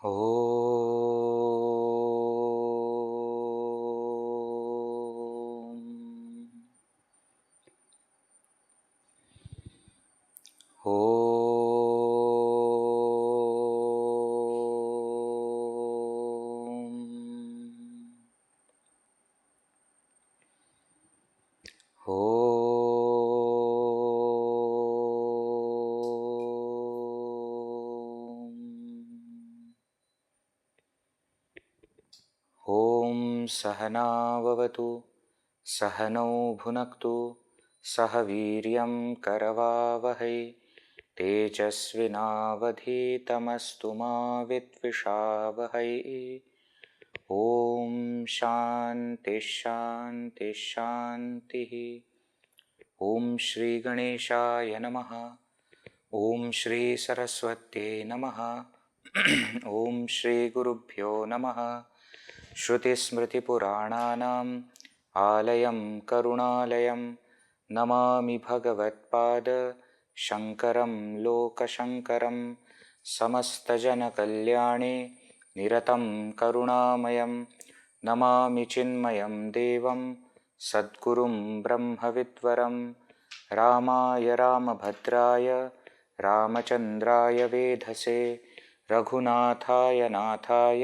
Om. सहना भवतु सहनौ भुनक्तु सह वीर्यं करवावहै तेजस्विनावधीतमस्तु मा विद्विषावहै। ओम शांति शांति शांति। ओम श्री गणेशाय नमः। ओम श्री सरस्वत्यै नमः। ओम श्री गुरुभ्यो नमः। श्रुतिस्मृतिपुराणानाम् आलयं करुणालयं नमामि भगवत्पाद शङ्करं लोकशङ्करं समस्तजनकल्याणे निरतं करुणामयं नमामि चिन्मयं देवं सद्गुरुं ब्रह्मविद्वरं रामाय रामभद्राय रामचन्द्राय वेधसे रघुनाथाय नाथाय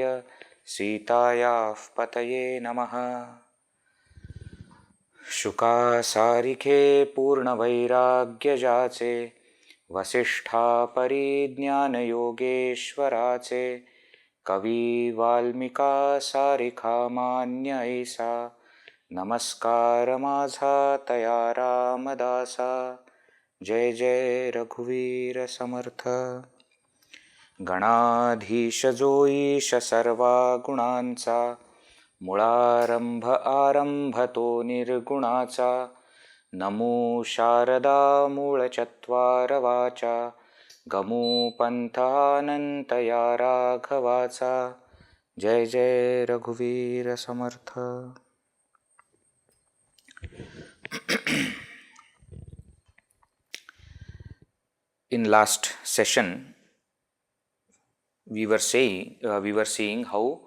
सीतायाः पतये नमः। शुकासारिके पूर्णवैराग्यजाचे वसिष्ठा परिज्ञानयोगेश्वराचे कवी वाल्मिका सारिखा मान्य ऐसा नमस्कार माझा तया रामदासा। जय जय रघुवीर समर्थ। गणाधीश जो ईश सर्वा गुणांचा मुळारंभ आरंभ तो निर्गुणाचा नमो शारदा मूळचत्वार वाचा गमो पंथानंत या राघवाचा। जय जय रघुवीर समर्थ। In last session we were seeing how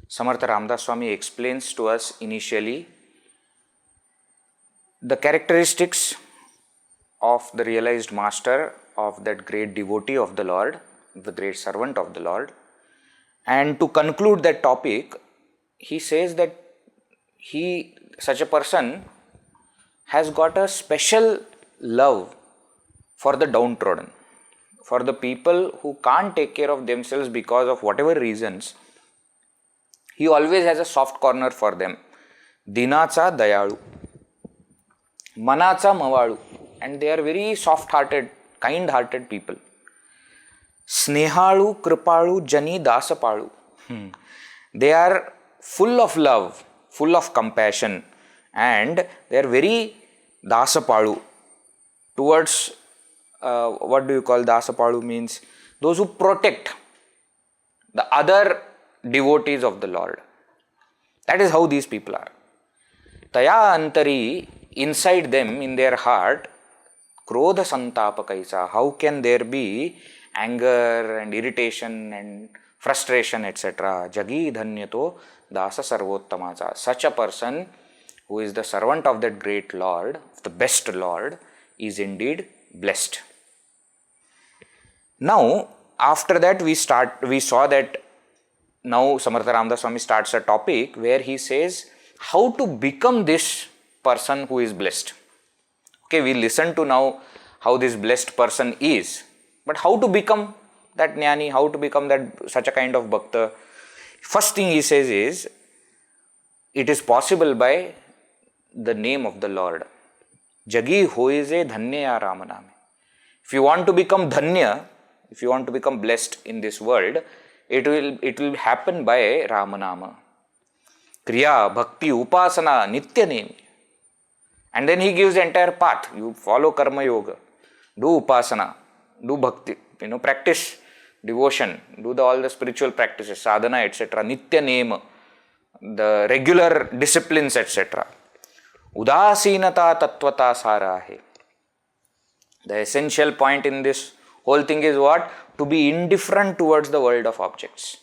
Samarth Ramdas Swami explains to us initially the characteristics of the realized master, of that great devotee of the Lord, the great servant of the Lord. And to conclude that topic, he says that such a person has got a special love for the downtrodden, for the people who can't take care of themselves because of whatever reasons. He always has a soft corner for them. Dinacha dayalu, manacha mavalu, and they are very soft-hearted, kind-hearted people. Snehalu, kripalu, jani dasapalu. They are full of love, full of compassion, and they are very dasapalu towards what do you call dasapalu means? Those who protect the other devotees of the Lord. That is how these people are. Taya antari, inside them, in their heart, krodha santapakaisa. How can there be anger and irritation and frustration, etc.? Jagi dhanyato dasa sarvottamacha. Such a person who is the servant of that great Lord, the best Lord, is indeed blessed. Now, after that we saw that now Samarth Ramdas Swami starts a topic where he says how to become this person who is blessed. Okay, we listen to now how this blessed person is, but how to become that jnani, how to become that such a kind of bhakta. First thing he says is, it is possible by the name of the Lord. Jagi hoise dhanya ramaname. If you want to become dhanya, if you want to become blessed in this world, it will happen by Ramanama. Kriya, Bhakti, Upasana, Nitya name. And then he gives the entire path. You follow Karma Yoga, do Upasana, do Bhakti, practice devotion, do all the spiritual practices, sadhana, etc. Nitya name, the regular disciplines, etc. Udasinata tattvata sarahe. The essential point in this whole thing is what? To be indifferent towards the world of objects.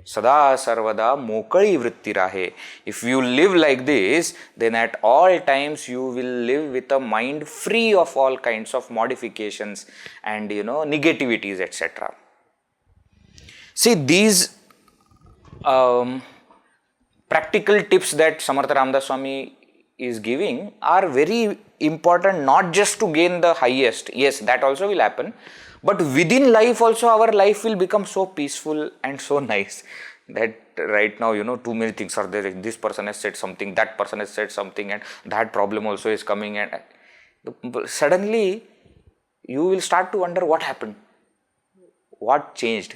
Sada sarvada mokali vritti rahe. If you live like this, then at all times you will live with a mind free of all kinds of modifications and negativities, etc. See, these practical tips that Samarth Ramdas Swami is giving are very important, not just to gain the highest. Yes, that also will happen. But within life also, our life will become so peaceful and so nice that right now, too many things are there. This person has said something, that person has said something, and that problem also is coming. And suddenly, you will start to wonder what happened, what changed.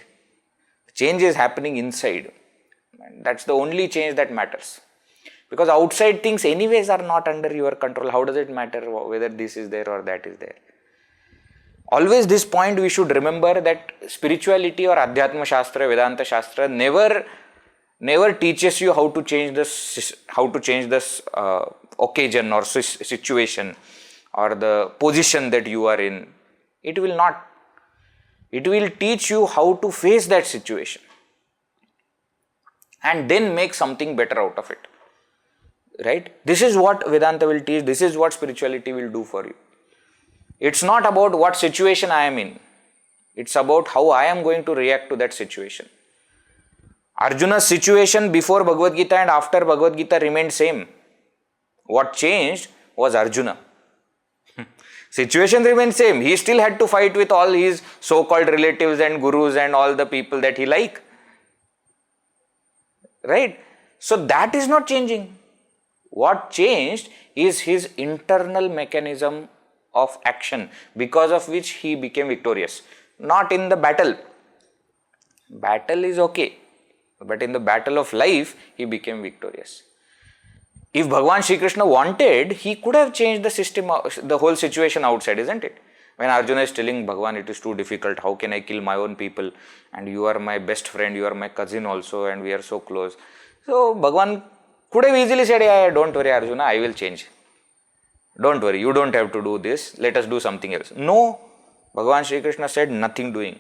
Change is happening inside. And that's the only change that matters. Because outside things anyways are not under your control. How does it matter whether this is there or that is there? Always this point we should remember, that spirituality or Adhyatma Shastra, Vedanta Shastra never teaches you how to change this occasion or situation or the position that you are in. It will not. It will teach you how to face that situation and then make something better out of it. Right? This is what Vedanta will teach. This is what spirituality will do for you. It's not about what situation I am in. It's about how I am going to react to that situation. Arjuna's situation before Bhagavad Gita and after Bhagavad Gita remained same. What changed was Arjuna. Situation remained same. He still had to fight with all his so-called relatives and gurus and all the people that he liked. Right? So that is not changing. What changed is his internal mechanism of action, because of which he became victorious. Not in the battle. Battle is okay. But in the battle of life, he became victorious. If Bhagavan Shri Krishna wanted, he could have changed the system, the whole situation outside, isn't it? When Arjuna is telling Bhagavan, it is too difficult, how can I kill my own people? And you are my best friend, you are my cousin also, and we are so close. So Bhagavan could have easily said, yeah, don't worry Arjuna, I will change. Don't worry, you don't have to do this, let us do something else. No, Bhagavan Shri Krishna said, nothing doing.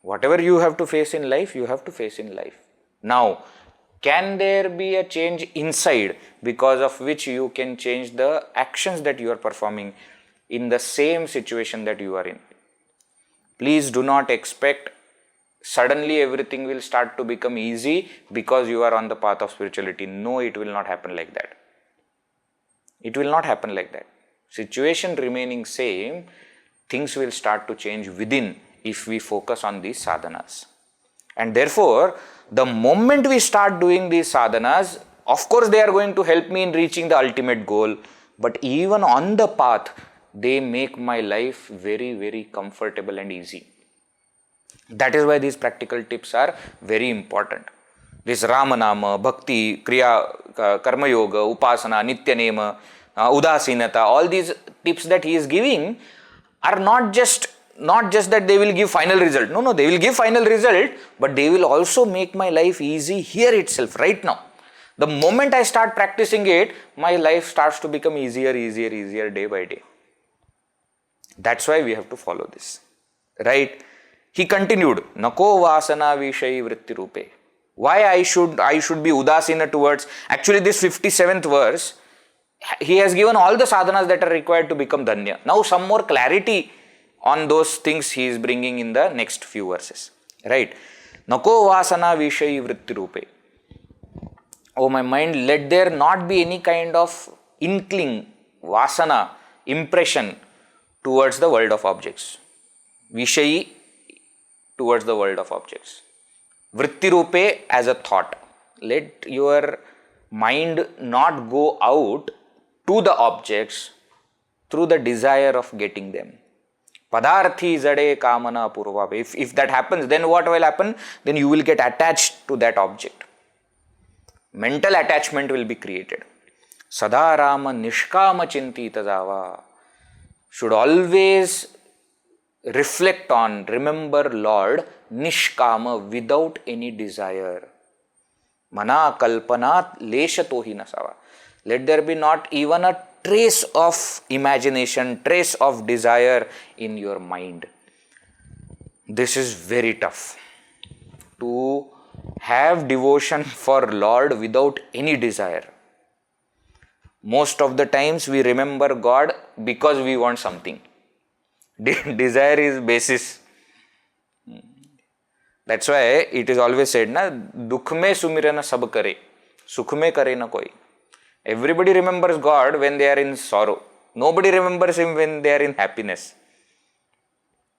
Whatever you have to face in life, you have to face in life. Now, can there be a change inside because of which you can change the actions that you are performing in the same situation that you are in? Please do not expect suddenly everything will start to become easy because you are on the path of spirituality. No, it will not happen like that. It will not happen like that. Situation remaining same, things will start to change within if we focus on these sadhanas. And therefore, the moment we start doing these sadhanas, of course they are going to help me in reaching the ultimate goal, but even on the path, they make my life very, very comfortable and easy. That is why these practical tips are very important. This Ramanama, Bhakti, Kriya, Karma Yoga, Upasana, Nitya Nema, Udasinata, all these tips that he is giving are not just that they will give final result. No, they will give final result, but they will also make my life easy here itself, right now. The moment I start practicing it, my life starts to become easier day by day. That's why we have to follow this. Right? He continued, Nako vasana vishayi vritti rupe. Why I should be udasina towards, actually this 57th verse, he has given all the sadhanas that are required to become dhanya. Now some more clarity on those things he is bringing in the next few verses. Right? Nako vasana vishayi vritti rupe. Oh my mind, let there not be any kind of inkling, vasana, impression towards the world of objects. Vishayi, towards the world of objects. Vritti rupe, as a thought. Let your mind not go out to the objects through the desire of getting them. Padarthi zade kamana purva. If that happens, then what will happen? Then you will get attached to that object. Mental attachment will be created. Sadarama nishkama chintita java. Should always reflect on, remember Lord, nishkama, without any desire. Mana kalpanat leshato hi nasava. Let there be not even a trace of imagination, trace of desire in your mind. This is very tough. to have devotion for Lord without any desire. Most of the times we remember God because we want something. Desire is basis. That's why it is always said, na, dukh mein sumirana sab kare, sukh mein kare na koi. Everybody remembers God when they are in sorrow. Nobody remembers Him when they are in happiness.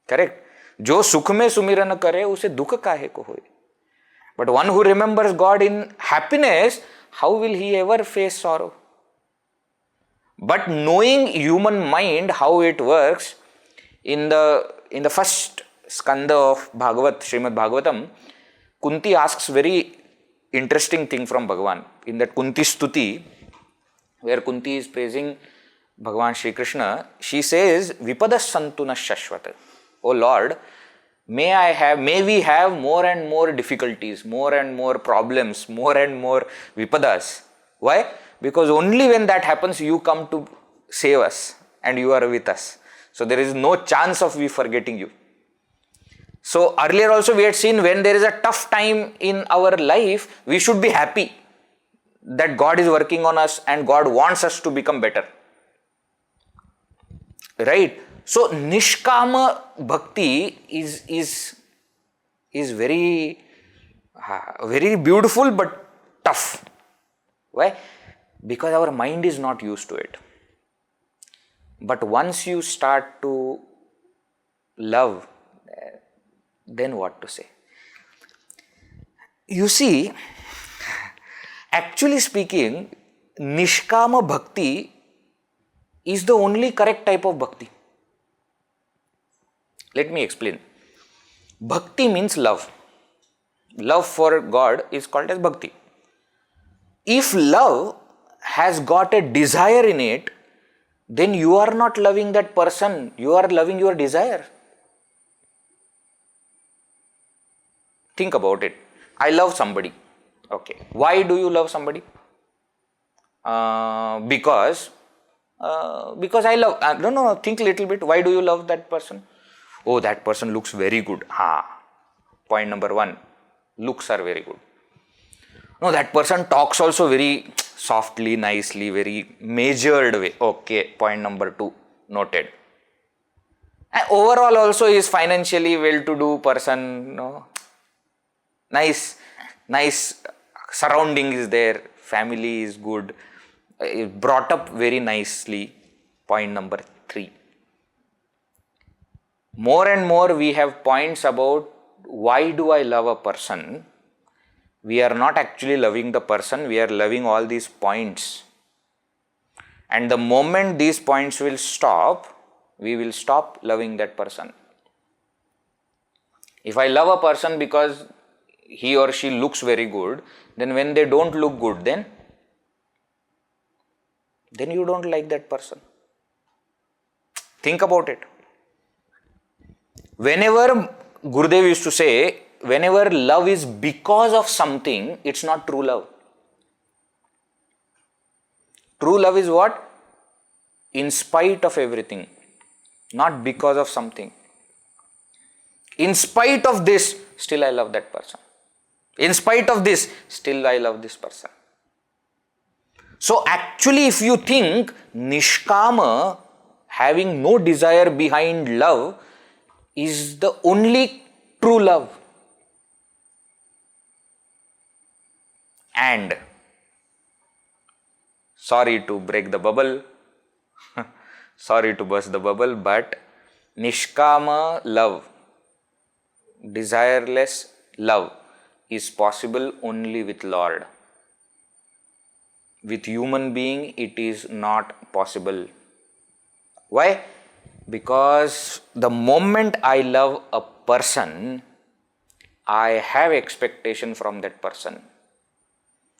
Correct? जो सुख में सुमिरन करे उसे दुख काहे को होए. But one who remembers God in happiness, how will he ever face sorrow? But knowing human mind, how it works, in the first skanda of Bhagavat, Srimad Bhagavatam, Kunti asks very interesting thing from Bhagavan. In that Kunti Stuti, where Kunti is praising Bhagavan Shri Krishna, she says, Vipadas santuna shashvat. O Lord, may we have more and more difficulties, more and more problems, more and more vipadas. Why? Because only when that happens, you come to save us and you are with us. So there is no chance of we forgetting you. So earlier also we had seen when there is a tough time in our life, we should be happy that God is working on us and God wants us to become better. Right? So Nishkama Bhakti is very beautiful but tough. Why? Because our mind is not used to it. But once you start to love, then what to say? You see, actually speaking, Nishkama Bhakti is the only correct type of bhakti. Let me explain. Bhakti means love. Love for God is called as bhakti. If love has got a desire in it, then you are not loving that person, you are loving your desire. Think about it. I love somebody. Okay. Why do you love somebody? Because I love. No. Think a little bit. Why do you love that person? Oh, that person looks very good. Point number one. Looks are very good. No, that person talks also very softly, nicely, very measured way. Okay. Point number two. Noted. And overall also is financially well-to-do person. No. Nice surrounding is there. Family is good. Brought up very nicely. Point number three. More and more we have points about why do I love a person. We are not actually loving the person, we are loving all these points. And the moment these points will stop, we will stop loving that person. If I love a person because he or she looks very good, then when they don't look good, then you don't like that person. Think about it. Whenever Gurudev used to say, whenever love is because of something, it's not true love. True love is what? In spite of everything, not because of something. In spite of this, still I love that person. In spite of this, still I love this person. So actually, if you think Nishkama, having no desire behind love, is the only true love. And sorry to break the bubble, sorry to burst the bubble, but Nishkama love, desireless love, is possible only with Lord. With human being, it is not possible. Why? Because the moment I love a person, I have expectation from that person.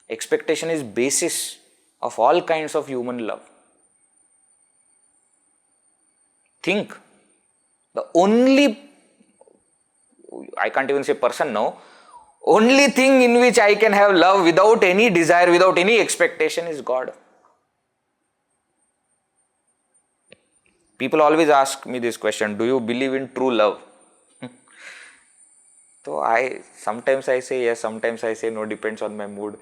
Expectation is basis of all kinds of human love. Think. The only, I can't even say person now, only thing in which I can have love without any desire, without any expectation is God. People always ask me this question, do you believe in true love? So sometimes I say yes, sometimes I say no, depends on my mood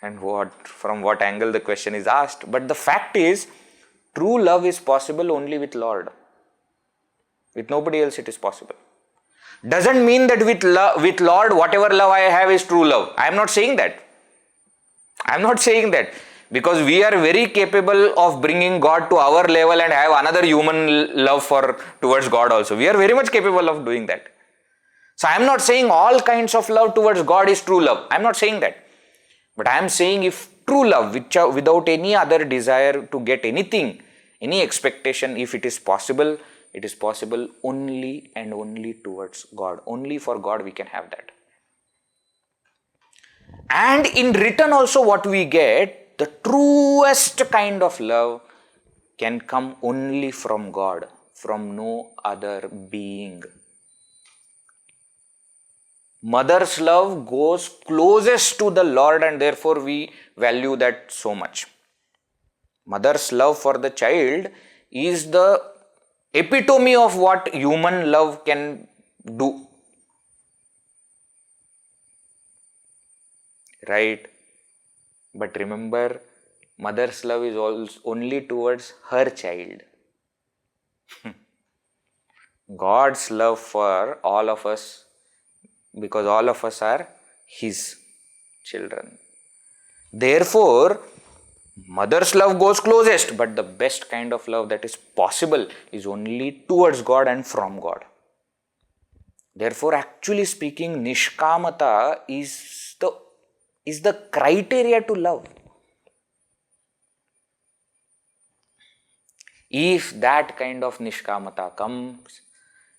and from what angle the question is asked. But the fact is, true love is possible only with Lord. With nobody else it is possible. Doesn't mean that with Lord, whatever love I have is true love. I am not saying that. I am not saying that. Because we are very capable of bringing God to our level and have another human love towards God also. We are very much capable of doing that. So I am not saying all kinds of love towards God is true love. I am not saying that. But I am saying if true love, without any other desire to get anything, any expectation, if it is possible only and only towards God. Only for God we can have that. And in return also what we get, the truest kind of love can come only from God, from no other being. Mother's love goes closest to the Lord and therefore we value that so much. Mother's love for the child is the epitome of what human love can do. Right? But remember, mother's love is also only towards her child. God's love for all of us, because all of us are His children. Therefore, mother's love goes closest, but the best kind of love that is possible is only towards God and from God. Therefore, actually speaking, nishkamata is the criteria to love. If that kind of nishkamata comes,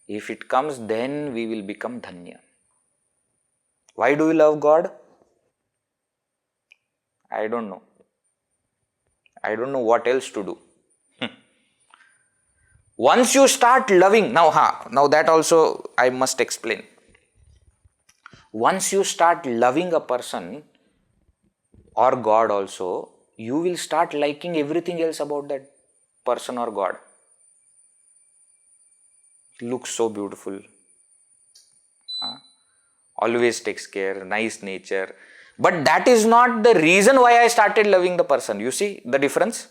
if it comes, then we will become dhanya. Why do we love God? I don't know. I don't know what else to do. Once you start loving, now that also I must explain. Once you start loving a person or God also, you will start liking everything else about that person or God. Looks so beautiful. Always takes care, nice nature. But that is not the reason why I started loving the person. You see the difference?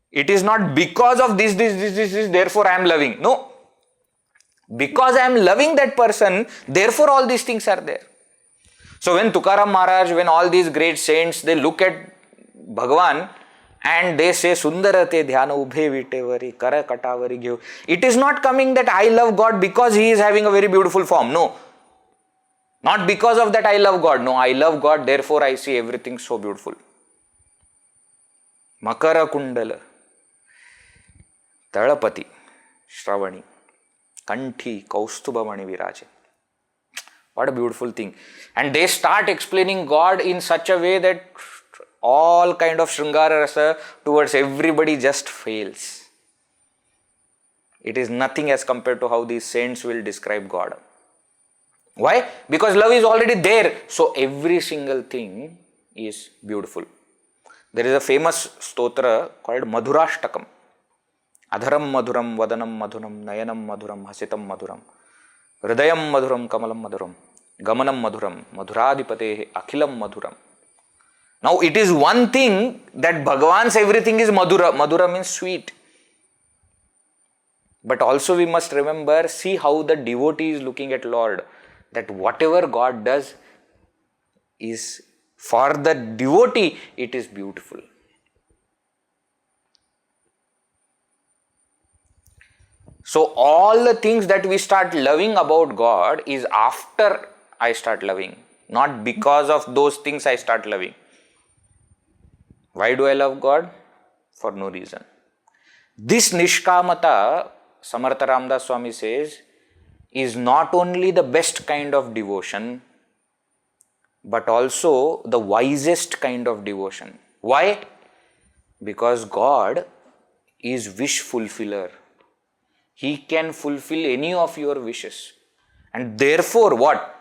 It is not because of this, therefore I am loving. No. Because I am loving that person, therefore all these things are there. So when Tukaram Maharaj, when all these great saints, they look at Bhagavan and they say, Sundarate dhyana ubhe vitevari, kara katavari gyu. It is not coming that I love God because He is having a very beautiful form. No. Not because of that I love God. No, I love God, therefore I see everything so beautiful. Makara Kundala, Talapati, Shravani, Kunti, Kaustubhamani Viraje. What a beautiful thing. And they start explaining God in such a way that all kind of Shringara Rasa towards everybody just fails. It is nothing as compared to how these saints will describe God. Why? Because love is already there. So every single thing is beautiful. There is a famous stotra called Madhurashtakam. Adharam madhuram, vadanam madhuram, nayanam madhuram, hasitam madhuram, hridayam madhuram, kamalam madhuram, gamanam madhuram, madhuradipate akhilam madhuram. Now it is one thing that Bhagavan's everything is madhura. Madhura means sweet. But also we must remember, see how the devotee is looking at Lord. That whatever God does is, for the devotee, it is beautiful. So all the things that we start loving about God is after I start loving. Not because of those things I start loving. Why do I love God? For no reason. This nishkamata, Samarth Ramdas Swami says, is not only the best kind of devotion, but also the wisest kind of devotion. Why? Because God is wish fulfiller. He can fulfill any of your wishes. And therefore what?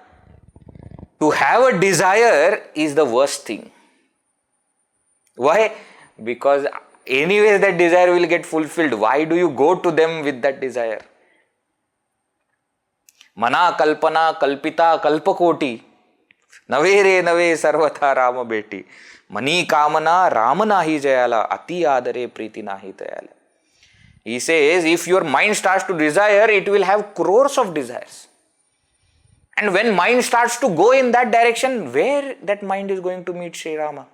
To have a desire is the worst thing. Why? Because anyways that desire will get fulfilled. Why do you go to them with that desire? मना कल्पना कल्पिता कल्पकोटी, नवे रे नवे सर्वथा राम बेटी. Money कामना राम नाही जयाला, अति आदरे प्रीती नाही तयाला. He says, if your mind starts to desire, it will have crores of desires. And when mind starts to go in that direction, where that mind is going to meet Sri Rama?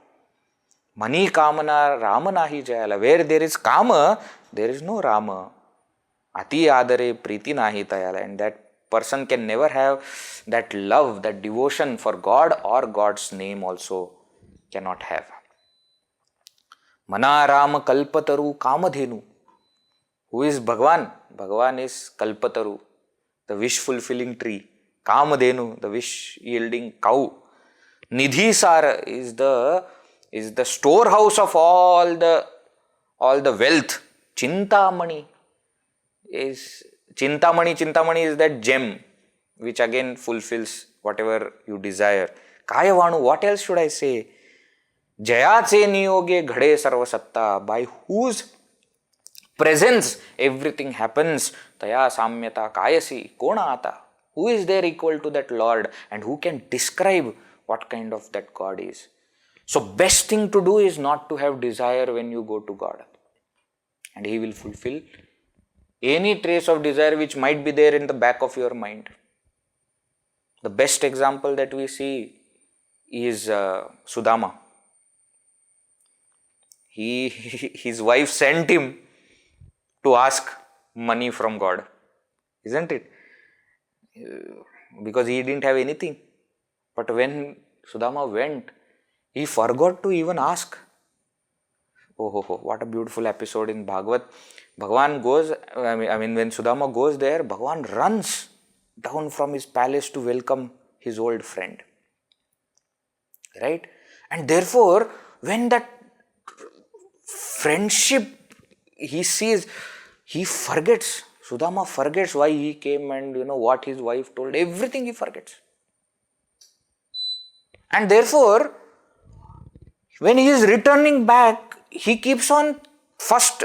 Mani kamana Rama nahi jayala. Where there is kama, there is no Rama. Ati adare priti nahi tayala. And that person can never have that love, that devotion for God or God's name also cannot have. Mana Rama kalpataru kamadhenu. Who is Bhagavan? Bhagavan is kalpataru, the wish fulfilling tree. Kamadhenu, the wish yielding cow. Nidhi Sara is the storehouse of all the wealth. Chintamani is that gem which again fulfills whatever you desire. Kayavanu, what else should I say? Jayache niyoge ghade sarvasatta, by whose presence everything happens. Taya samyata kayasi kona ata. Who is there equal to that Lord, and who can describe what kind of that God is? So best thing to do is not to have desire when you go to God, and He will fulfill any trace of desire which might be there in the back of your mind. The best example that we see is Sudama. His wife sent him to ask money from God, isn't it? Because he didn't have anything. But when Sudama went, he forgot to even ask. Oh, what a beautiful episode in Bhagavat. Bhagavan goes, when Sudama goes there, Bhagavan runs down from his palace to welcome his old friend. Right? And therefore, when that friendship he sees, he forgets. Sudama forgets why he came and what his wife told. Everything he forgets. And therefore, when he is returning back, he keeps on first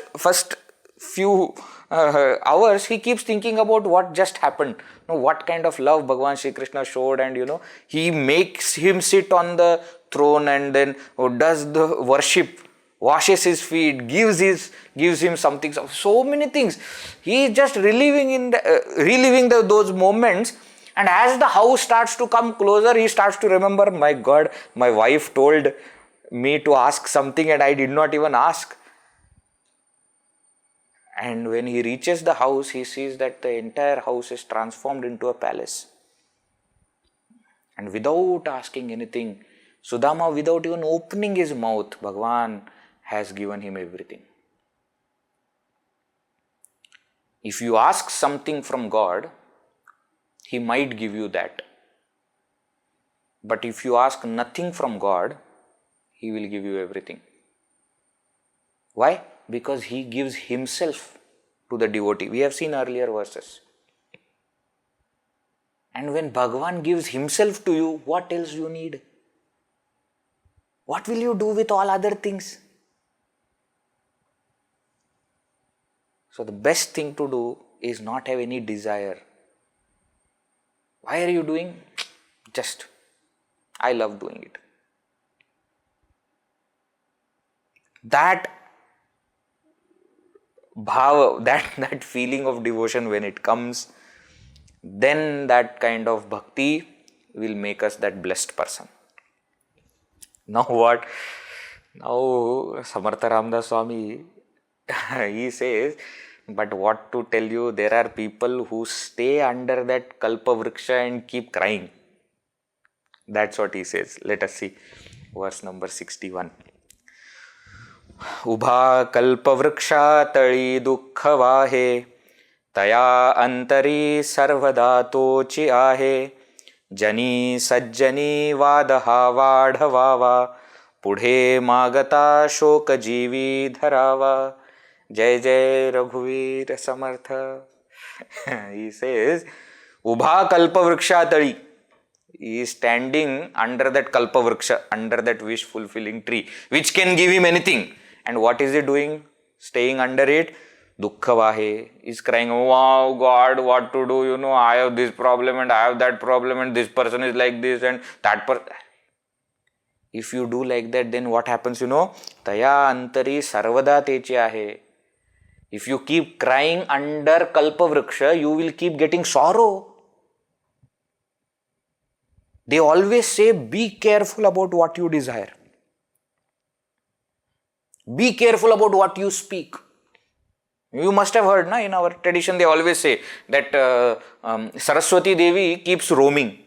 few hours, he keeps thinking about what just happened. What kind of love Bhagavan Shri Krishna showed, and he makes him sit on the throne and then does the worship, washes his feet, gives him something, so many things. He is just reliving those moments. And as the house starts to come closer, he starts to remember, my God, my wife told me to ask something and I did not even ask. And when he reaches the house, he sees that the entire house is transformed into a palace. And without asking anything, Sudama, without even opening his mouth, Bhagavan has given him everything. If you ask something from God, He might give you that. But if you ask nothing from God, He will give you everything. Why? Because He gives Himself to the devotee. We have seen earlier verses. And when Bhagavan gives Himself to you, what else you need? What will you do with all other things? So the best thing to do is not have any desire. Why are you doing? Just, I love doing it. That bhava, that feeling of devotion, when it comes, then that kind of bhakti will make us that blessed person. Now what? Now Samarth Ramdas Swami, he says, but what to tell you, there are people who stay under that kalpa vriksha and keep crying. That's what he says. Let us see verse number 61. Ubha kalpa vriksha tali dukha vahe, taya antari sarvada tochi ahe, jani sajjani vadaha vadhavava, pudhe magata shoka jivi dharava. Jai Jai Raghuveer Samartha. He says, Ubha Kalpa Vriksha Tali. He is standing under that Kalpa Vriksha, under that wish fulfilling tree, which can give him anything. And what is he doing? Staying under it? Dukkha vahe, is crying, wow, God, what to do, I have this problem and I have that problem and this person is like this and that person. If you do like that, then what happens, Taya antari sarvada teche ahe. If you keep crying under kalpa vriksha, you will keep getting sorrow. They always say, be careful about what you desire. Be careful about what you speak. You must have heard, in our tradition, they always say that Saraswati Devi keeps roaming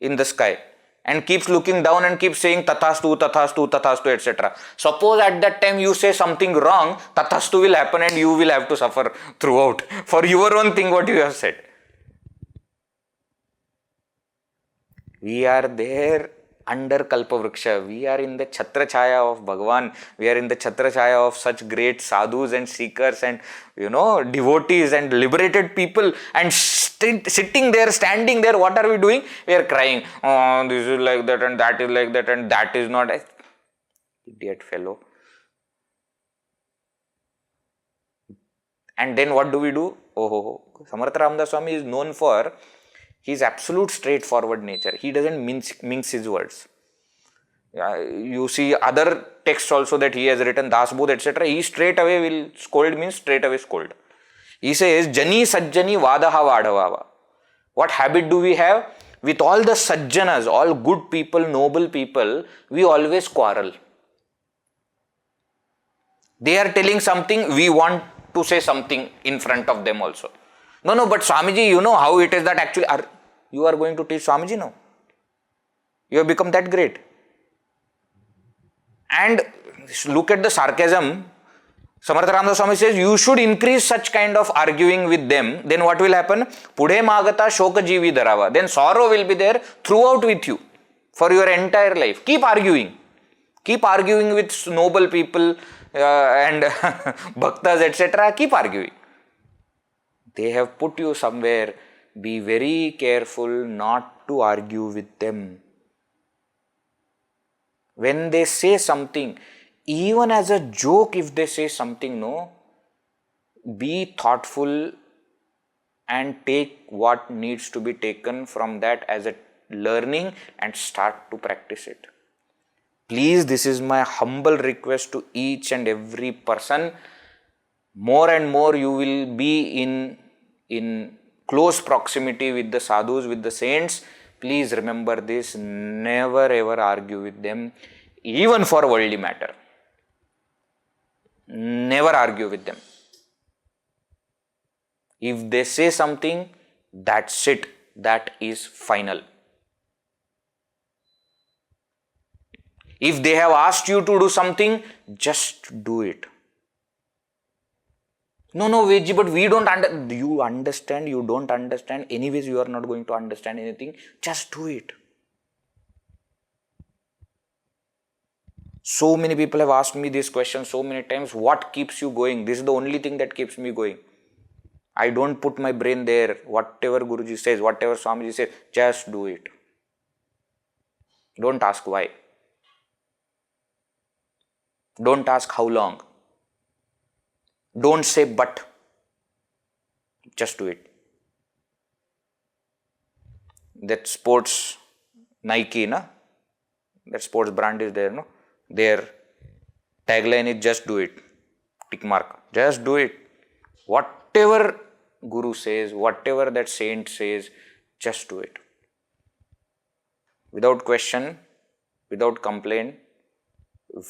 in the sky and keeps looking down and keeps saying tathastu, tathastu, tathastu, etc. Suppose at that time you say something wrong, tathastu will happen and you will have to suffer throughout for your own thing what you have said. We are there under Kalpavriksha. We are in the Chhatra Chaya of Bhagavan. We are in the Chhatra Chaya of such great sadhus and seekers and devotees and liberated people, and sitting there, standing there, what are we doing? We are crying, oh, this is like that and that is like that and that is not. Idiot fellow. And then what do we do? Samarth Ramdas Swami is known for his absolute straightforward nature. He doesn't mince his words. You see other texts also that he has written, Dasbodh, etc. He straight away will scold, means straight away scold. He says, Jani Sajjani Vadaha Vadhavava. What habit do we have? With all the Sajjanas, all good people, noble people, we always quarrel. They are telling something, we want to say something in front of them also. No, but Swamiji, you know how it is that actually you are going to teach Swamiji now. You have become that great. And look at the sarcasm. Samarth Ramdas Swami says, you should increase such kind of arguing with them. Then what will happen? Pudhe magata shoka jivi dharava. Then sorrow will be there throughout with you for your entire life. Keep arguing. Keep arguing with noble people and bhaktas, etc. Keep arguing. They have put you somewhere. Be very careful not to argue with them. When they say something, even as a joke, if they say something, be thoughtful and take what needs to be taken from that as a learning and start to practice it. Please, this is my humble request to each and every person. More and more you will be in close proximity with the sadhus, with the saints. Please remember this, never ever argue with them, even for worldly matter. Never argue with them. If they say something, that's it. That is final. If they have asked you to do something, just do it. No, Vedji, but we don't understand. You understand, you don't understand. Anyways, you are not going to understand anything. Just do it. So many people have asked me this question so many times. What keeps you going? This is the only thing that keeps me going. I don't put my brain there. Whatever Guruji says, whatever Swamiji says, just do it. Don't ask why. Don't ask how long. Don't say but. Just do it. That sports Nike, that sports brand is there, Their tagline is just do it. Tick mark. Just do it. Whatever Guru says, whatever that saint says, just do it. Without question, without complaint,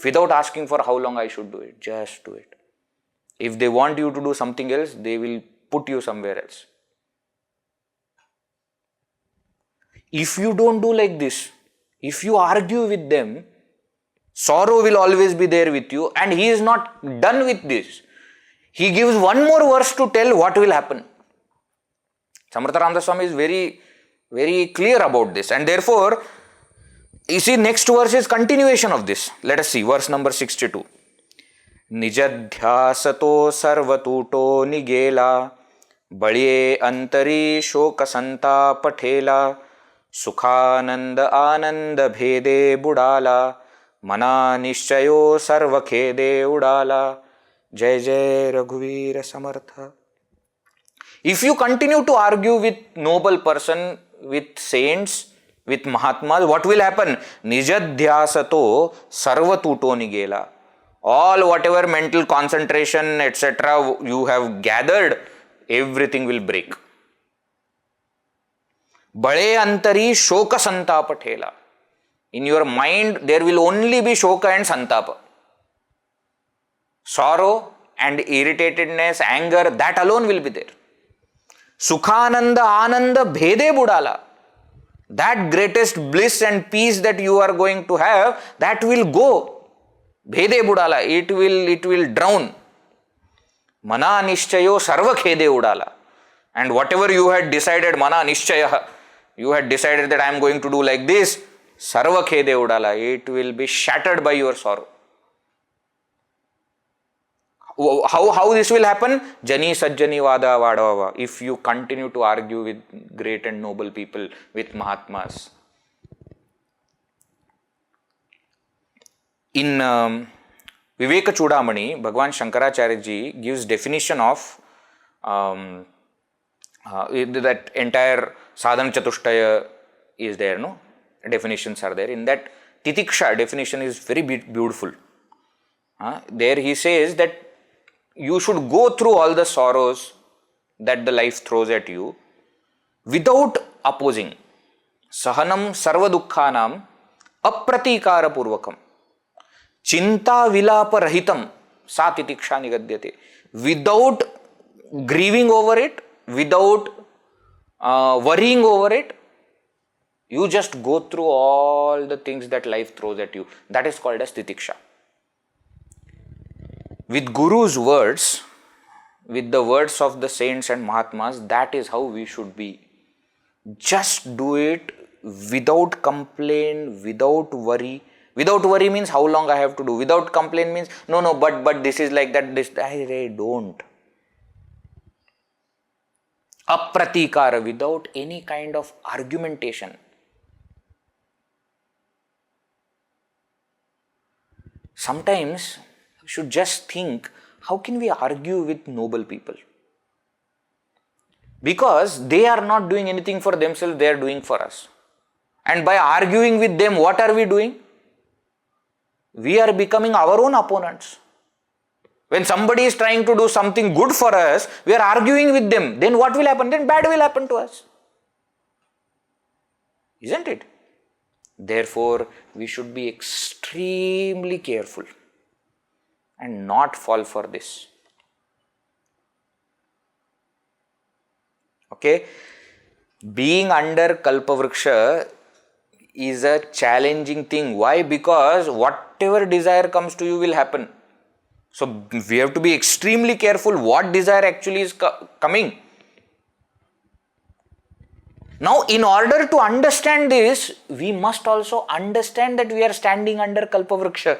without asking for how long I should do it. Just do it. If they want you to do something else, they will put you somewhere else. If you don't do like this, if you argue with them, sorrow will always be there with you, and he is not done with this. He gives one more verse to tell what will happen. Samarth Ramdas Swami is very, very clear about this, and therefore, you see, next verse is continuation of this. Let us see, verse number 62. Nijadhyasato sarvatuto nigela balye antari shoka santa pathela sukhananda ananda bhede budala mana nishchayo sarva khede udala Jai Jai Raghuveer Samartha. If you continue to argue with noble person, with saints, with Mahatmas, what will happen? Nijadhyasato sarva tuto nigela. All whatever mental concentration, etc. you have gathered, everything will break. Bale antari shoka santapa thela. In your mind, there will only be shoka and santapa. Sorrow and irritatedness, anger, that alone will be there. Sukhananda, Ananda, Bhede Budala. That greatest bliss and peace that you are going to have, that will go. Bhede Budala, it will drown. Mana Nishchayo Sarva Khede Udala. And whatever you had decided, Mana Nishchaya, you had decided that I am going to do like this, Sarva Khede Udala, it will be shattered by your sorrow. How this will happen? Jani Sajjani Vada Vadava. If you continue to argue with great and noble people, with Mahatmas. In Viveka Chudamani, Bhagavan Shankaracharya ji gives definition of that entire Sadhana Chatushtaya is there, no? Definitions are there. In that Titiksha definition is very beautiful. There he says that you should go through all the sorrows that the life throws at you without opposing. Sahanam sarva dukkhanam apratikara purvakam. Chinta vilapa rahitam sa titiksha nigadyate. Without grieving over it, without worrying over it, you just go through all the things that life throws at you. That is called as titiksha. With Guru's words, with the words of the saints and Mahatmas, that is how we should be. Just do it without complaint, without worry. Without worry means how long I have to do. Without complaint means no, but this is like that. This I don't. Apratikara, without any kind of argumentation. Sometimes we should just think, how can we argue with noble people? Because they are not doing anything for themselves, they are doing for us. And by arguing with them, what are we doing? We are becoming our own opponents. When somebody is trying to do something good for us, we are arguing with them. Then what will happen? Then bad will happen to us. Isn't it? Therefore, we should be extremely careful and not fall for this. Okay? Being under Kalpavriksha is a challenging thing. Why? Because whatever desire comes to you will happen. So, we have to be extremely careful what desire actually is coming. Now, in order to understand this, we must also understand that we are standing under Kalpavriksha.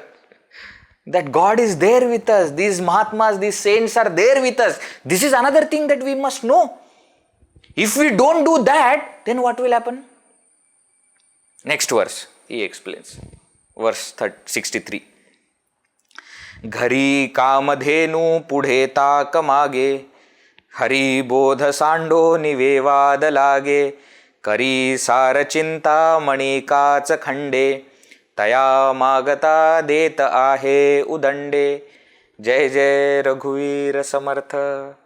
That God is there with us. These Mahatmas, these saints are there with us. This is another thing that we must know. If we don't do that, then what will happen? Next verse, he explains. Verse 63. Ghari kamadhenu pudhe tak mage, hari bodha sando nivevad lage, kari sara chinta mani kacha khande, taya magata deta ahe udande, jai jai Raghuveer Samartha.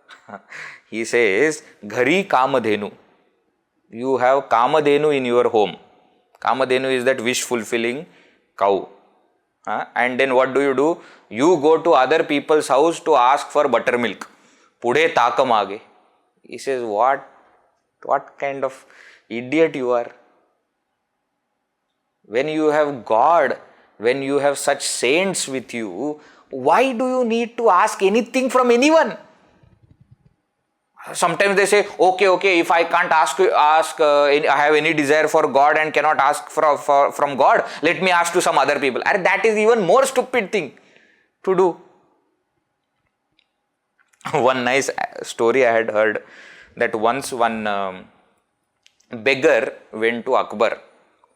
He says, Ghari Kamadhenu. You have Kamadhenu in your home. Kamadhenu is that wish fulfilling cow. And then what do? You go to other people's house to ask for buttermilk. Pudhe takamage. He says, what kind of idiot you are? When you have God, when you have such saints with you, why do you need to ask anything from anyone? Sometimes they say, okay, if I can't I have any desire for God and cannot ask from God, let me ask to some other people. And that is even more stupid thing to do. One nice story I had heard, that once one beggar went to Akbar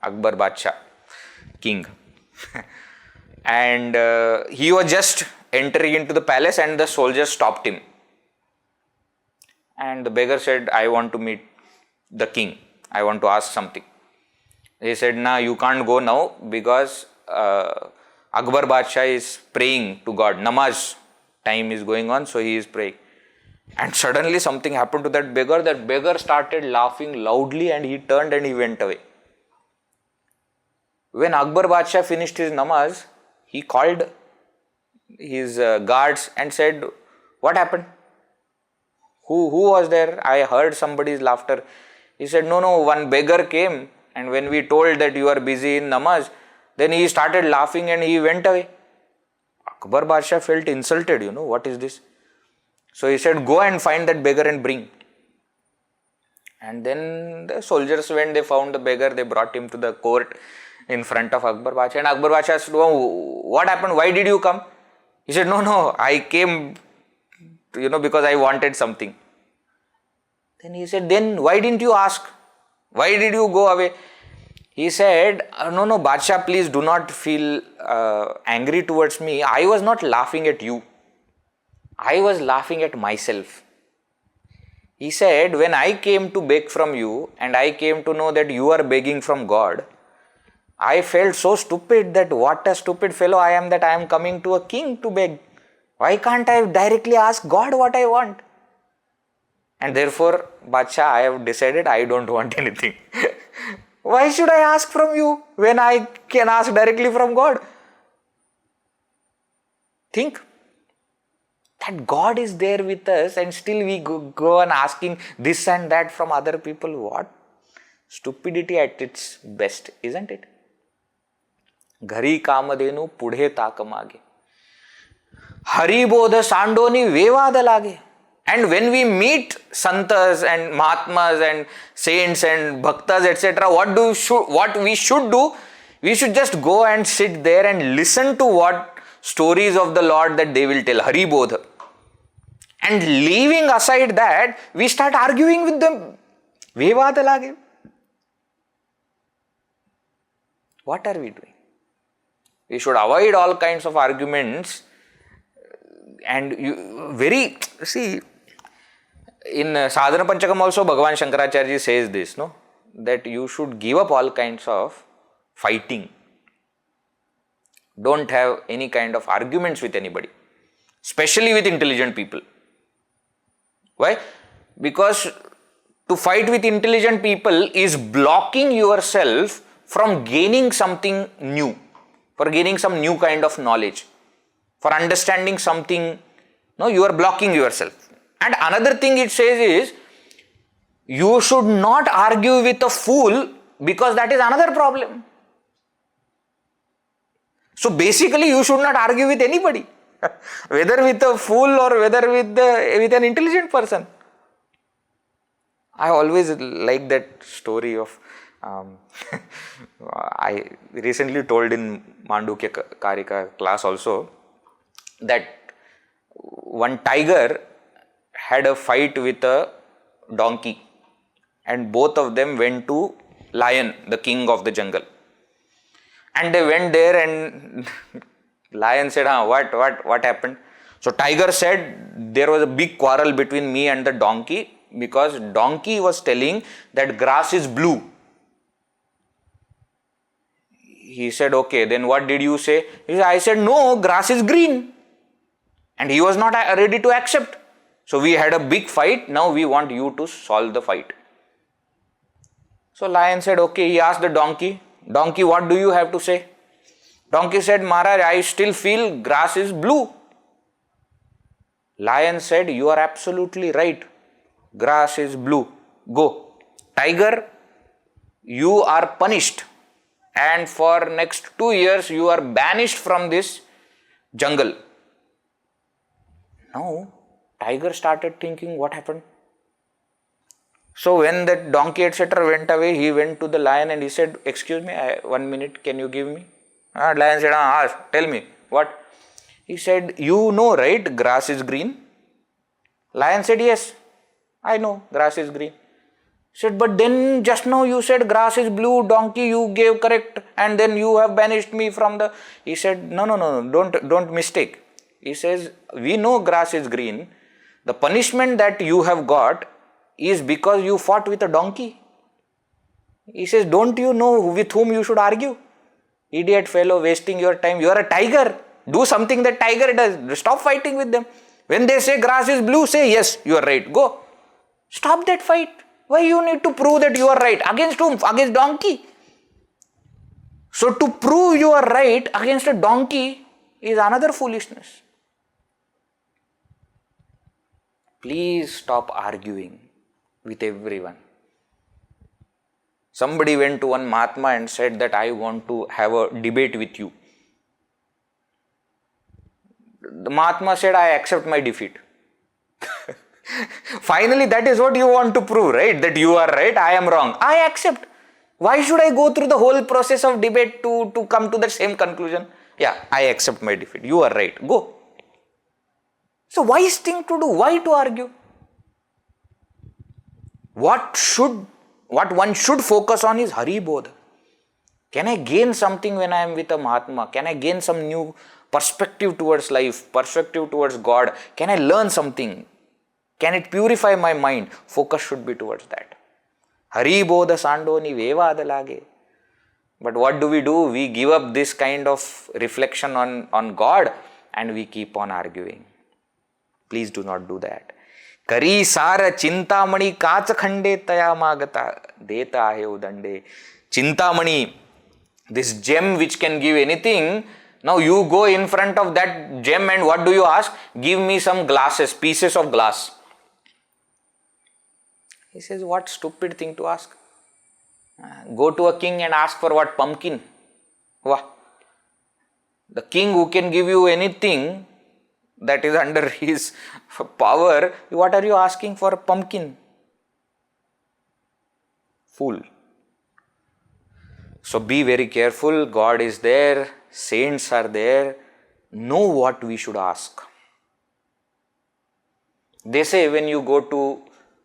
Badshah, king. And he was just entering into the palace and the soldiers stopped him. And the beggar said, I want to meet the king. I want to ask something. He said, nah, you can't go now because Akbar Badshah is praying to God. Namaz time is going on, so he is praying. And suddenly something happened to that beggar. That beggar started laughing loudly and he turned and he went away. When Akbar Badshah finished his namaz, he called his guards and said, what happened? Who was there? I heard somebody's laughter. He said, no, one beggar came, and when we told that you are busy in namaz, then he started laughing and he went away. Akbar Badshah felt insulted, what is this? So he said, go and find that beggar and bring. And then the soldiers, when they found the beggar, they brought him to the court in front of Akbar Badshah. And Akbar Badshah said, oh, what happened? Why did you come? He said, no, I came, because I wanted something. Then he said, then why didn't you ask? Why did you go away? He said, no, Badshah, please do not feel angry towards me. I was not laughing at you. I was laughing at myself. He said, when I came to beg from you and I came to know that you are begging from God, I felt so stupid that what a stupid fellow I am that I am coming to a king to beg. Why can't I directly ask God what I want? And therefore, Badshah, I have decided I don't want anything. Why should I ask from you when I can ask directly from God? Think that God is there with us and still we go on asking this and that from other people. What stupidity at its best, isn't it? घरी कामधेनु पुढे ताक मागे, हरिबोध सांडोनी वेवाद लागे. And when we meet santas and mahatmas and saints and bhaktas, etc., what we should do? We should just go and sit there and listen to what stories of the Lord that they will tell, Haribodha. And leaving aside that, we start arguing with them. Vevada lage. What are we doing? We should avoid all kinds of arguments. And in Sadhana Panchakam also Bhagavan Shankaracharya says this, that you should give up all kinds of fighting. Don't have any kind of arguments with anybody, especially with intelligent people. Why? Because to fight with intelligent people is blocking yourself from gaining something new, for gaining some new kind of knowledge, for understanding something. No, you are blocking yourself. And another thing it says is, you should not argue with a fool, because that is another problem. So basically you should not argue with anybody, whether with a fool or whether with an intelligent person. I always like that story of, I recently told in Mandukya Karika class also, that one tiger had a fight with a donkey and both of them went to lion, the king of the jungle. And they went there and lion said, what happened? So tiger said, there was a big quarrel between me and the donkey because donkey was telling that grass is blue. He said, okay, then what did you say? He said, I said, no, grass is green. And he was not ready to accept. So we had a big fight. Now we want you to solve the fight. So lion said, okay. He asked the donkey, what do you have to say? Donkey said, Maharaj, I still feel grass is blue. Lion said, you are absolutely right. Grass is blue. Go. Tiger, you are punished. And for next 2 years, you are banished from this jungle. Now, tiger started thinking, what happened? So when that donkey etc. went away, he went to the lion and he said, excuse me, 1 minute, can you give me? Lion said, ask, tell me, what? He said, you know, right, grass is green? Lion said, yes, I know, grass is green. He said, but then just now you said grass is blue, donkey you gave correct, and then you have banished me from the... He said, no, don't mistake. He says, we know grass is green. The punishment that you have got is because you fought with a donkey. He says, don't you know with whom you should argue? Idiot fellow, wasting your time. You are a tiger. Do something that tiger does. Stop fighting with them. When they say grass is blue, say yes, you are right. Go. Stop that fight. Why you need to prove that you are right? Against whom? Against donkey. So to prove you are right against a donkey is another foolishness. Please stop arguing with everyone. Somebody went to one Mahatma and said that I want to have a debate with you. The Mahatma said, I accept my defeat. Finally, that is what you want to prove, right? That you are right, I am wrong. I accept. Why should I go through the whole process of debate to come to the same conclusion? Yeah, I accept my defeat. You are right. Go. So wise thing to do. Why to argue? What one should focus on is Hari Bodha. Can I gain something when I am with a Mahatma? Can I gain some new perspective towards life, perspective towards God? Can I learn something? Can it purify my mind? Focus should be towards that. Hari Bodha Sandoni Vevada Lage. But what do? We give up this kind of reflection on God and we keep on arguing. Please do not do that. Kari Sara Chintamani Kachakhande Tayamagata Deta Ahe Udande. Chintamani, this gem which can give anything. Now you go in front of that gem and what do you ask? Give me some glasses, pieces of glass. He says, what stupid thing to ask? Go to a king and ask for what? Pumpkin. Wah. The king who can give you anything that is under his power, what are you asking for? A pumpkin? Fool. So be very careful. God is there. Saints are there. Know what we should ask. They say when you go to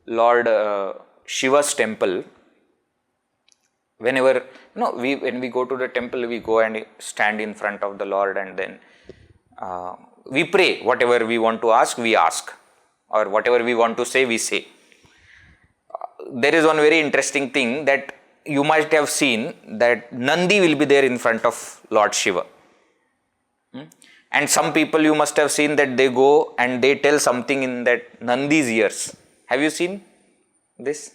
Lord Shiva's temple, when we go to the temple, we go and stand in front of the Lord and then we pray. Whatever we want to ask, we ask. Or whatever we want to say, we say. There is one very interesting thing that you might have seen, that Nandi will be there in front of Lord Shiva. And some people you must have seen that they go and they tell something in that Nandi's ears. Have you seen this?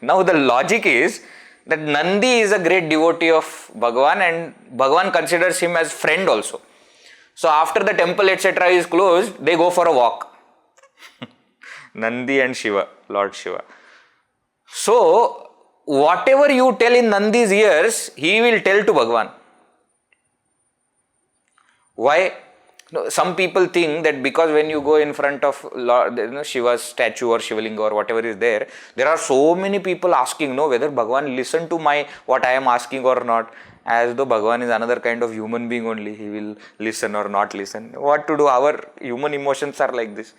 Now the logic is that Nandi is a great devotee of Bhagavan and Bhagavan considers him as friend also. So after the temple etc. is closed, they go for a walk. Nandi and Shiva, Lord Shiva. So whatever you tell in Nandi's ears, he will tell to Bhagavan. Why? Some people think that because when you go in front of Lord, Shiva's statue or Shivalinga or whatever is there are so many people asking, whether Bhagavan listen to what I am asking or not. As though Bhagavan is another kind of human being only. He will listen or not listen. What to do? Our human emotions are like this.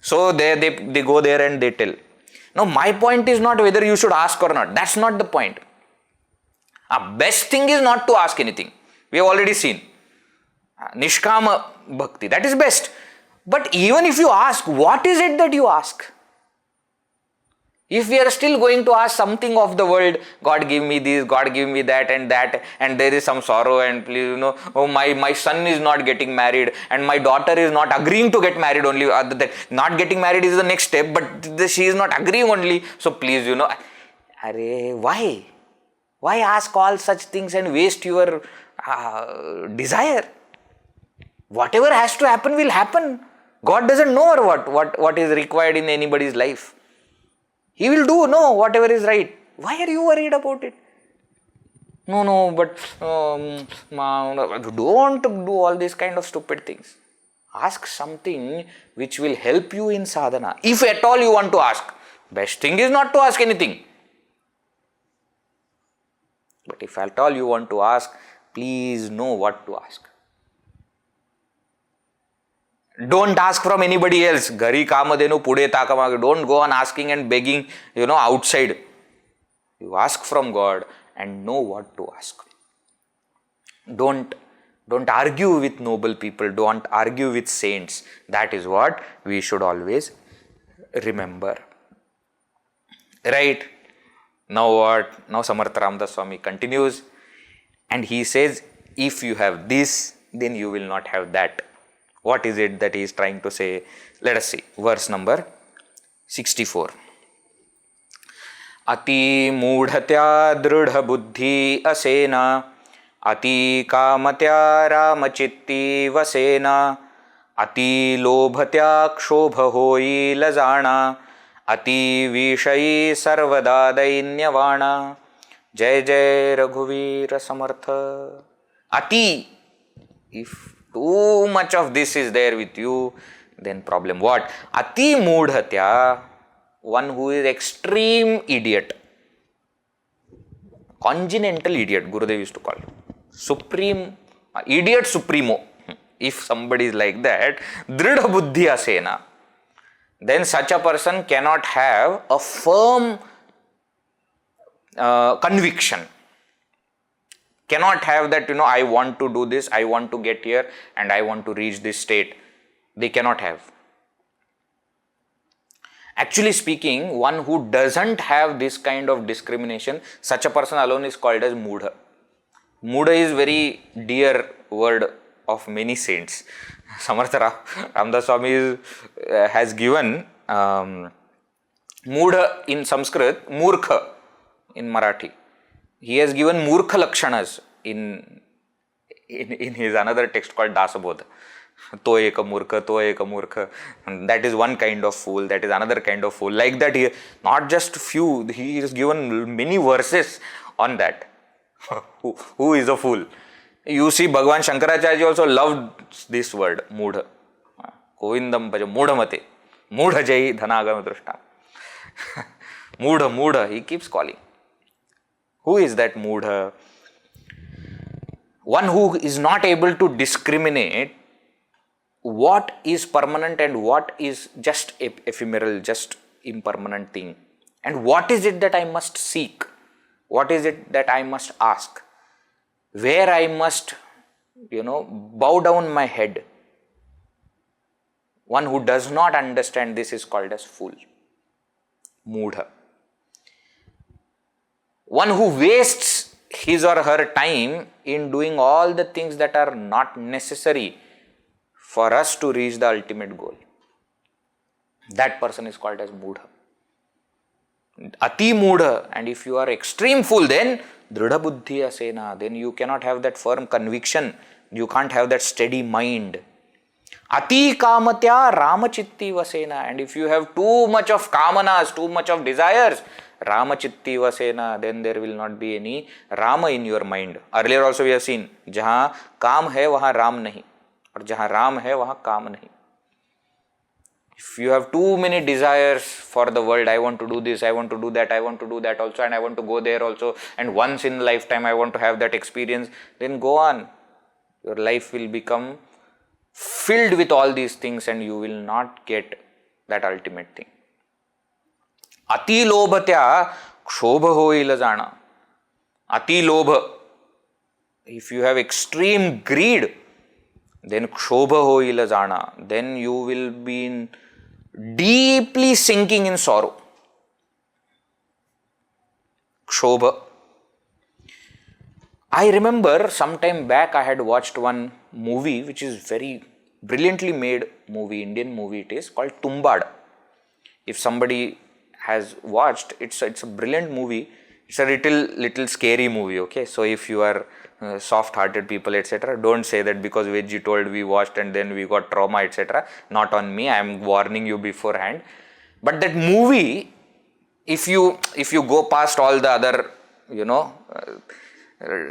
So they go there and they tell. Now my point is not whether you should ask or not. That's not the point. Best thing is not to ask anything. We have already seen. Nishkama Bhakti, that is best. But even if you ask, what is it that you ask? If we are still going to ask something of the world, God give me this, God give me that, and there is some sorrow and please, my son is not getting married and my daughter is not agreeing to get married only. That not getting married is the next step, but she is not agreeing only. So please, why? Why ask all such things and waste your desire? Whatever has to happen will happen. God doesn't know what is required in anybody's life. He will do whatever is right. Why are you worried about it? But don't do all these kind of stupid things. Ask something which will help you in sadhana. If at all you want to ask. Best thing is not to ask anything. But if at all you want to ask, please know what to ask. Don't ask from anybody else. Gari kamadenu pude takamage. Don't go on asking and begging, outside. You ask from God and know what to ask. Don't Don't argue with noble people. Don't argue with saints. That is what we should always remember. Right? Now what? Now Samarth Ramdas Swami continues and he says, if you have this, then you will not have that. What is it that he is trying to say? Let us see. Verse number 64. Ati mudhatya dridha buddhi asena अति कामत्या रामचित्ती वसेना अति लोभत्या क्षोभ होई लजाना अति विषयी सर्वदा दैन्यवाणा. जय जय रघुवीर समर्थ. Ati, if too much of this is there with you, then problem. What? Ati mudhatya, one who is extreme idiot, congenital idiot, Gurudev used to call it. Supreme, idiot supremo. If somebody is like that, dridha buddhi asena, then such a person cannot have a firm conviction. Cannot have that, I want to do this, I want to get here and I want to reach this state. They cannot have. Actually speaking, one who doesn't have this kind of discrimination, such a person alone is called as mudha. Mudha is very dear word of many saints. Samarth Ramdas Swami has given mudha in Sanskrit, murkha in Marathi. He has given murkha lakshanas in his another text called Dasabodha. To eka murkha. And that is one kind of fool, that is another kind of fool. Like that, he, not just few, he has given many verses on that. Who is a fool? You see, Bhagavan Shankaracharya also loved this word, mudha. Govindam bhaja mudhamate. Mudha jai dhanagama drishta. Mudha, he keeps calling. Who is that mudha? One who is not able to discriminate what is permanent and what is just ephemeral, just impermanent thing. And what is it that I must seek? What is it that I must ask? Where I must, bow down my head. One who does not understand this is called as fool. Mudha. One who wastes his or her time in doing all the things that are not necessary for us to reach the ultimate goal. That person is called as mudha. Ati mudha. And if you are extreme fool, then dridha buddhi asena. Then you cannot have that firm conviction. You can't have that steady mind. Ati kamatya ramachitti vasena. And if you have too much of kamanas, too much of desires, ramachitti vasena, then there will not be any Rama in your mind. Earlier also we have seen, jahan kaam hai, wahan Ram nahi. Or jahan Ram hai, wahan kaam nahi. If you have too many desires for the world, I want to do this, I want to do that, I want to do that also, and I want to go there also, and once in a lifetime I want to have that experience, then go on. Your life will become filled with all these things and you will not get that ultimate thing. Ati lobhatya kshobha hoi lajana. Ati lobha. If you have extreme greed, then kshobha hoi lajana. Then you will be deeply sinking in sorrow. Kshobha. I remember some time back I had watched one movie which is very brilliantly made movie, Indian movie it is, called Tumbad. If somebody has watched, it's a brilliant movie. It's a little scary movie, okay? So if you are soft-hearted people, etc., don't say that because Vedji told we watched and then we got trauma, etc. Not on me, I am warning you beforehand. But that movie, if you go past all the other,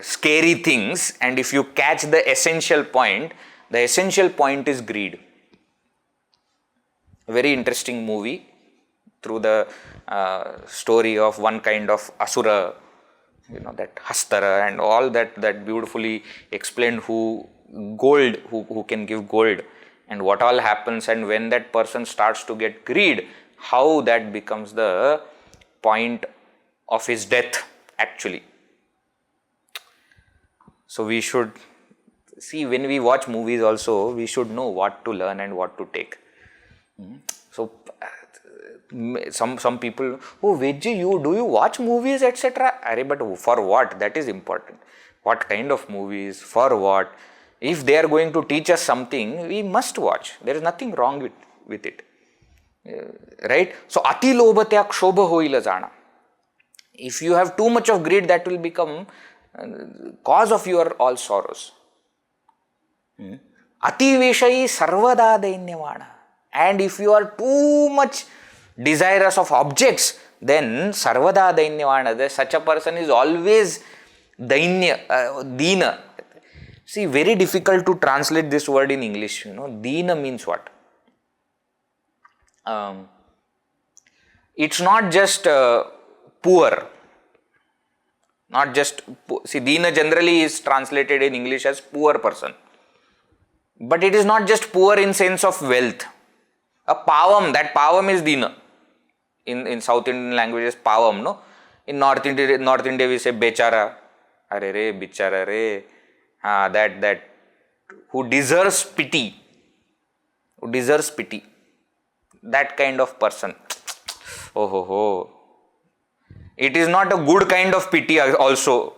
scary things, and if you catch the essential point is greed. A very interesting movie through the story of one kind of asura, that Hastara and all that beautifully explained who can give gold and what all happens, and when that person starts to get greed, how that becomes the point of his death actually. So we should See, when we watch movies also, we should know what to learn and what to take. So, some people, oh, Veggie, do you watch movies, etc.? But for what? That is important. What kind of movies? For what? If they are going to teach us something, we must watch. There is nothing wrong with it. Right? So, ati lobhatya kshobha hoila jana. If you have too much of greed, that will become cause of your all sorrows. Ati veshayi sarvada dainyavana. And if you are too much desirous of objects, then sarvada dainyavana, such a person is always dina. See, very difficult to translate this word in English. Dina means what? It's not just poor. Not just, see, dina generally is translated in English as poor person. But it is not just poor in sense of wealth. A pavam, that pavam is dina. In South Indian languages, pavam, no? In North India we say bechara. Are re, bichara re. That who deserves pity. Who deserves pity. That kind of person. Oh ho ho. It is not a good kind of pity also.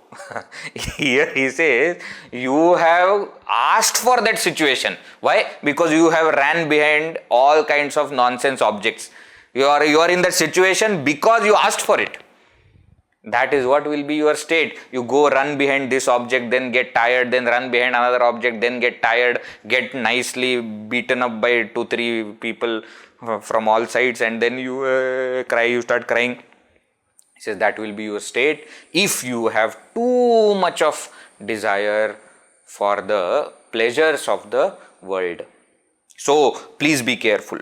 Here he says, you have asked for that situation. Why? Because you have ran behind all kinds of nonsense objects. You are in that situation because you asked for it. That is what will be your state. You go run behind this object, then get tired, then run behind another object, then get tired, get nicely beaten up by 2-3 people from all sides, and then you cry, you start crying. He says that will be your state if you have too much of desire for the pleasures of the world. So, please be careful.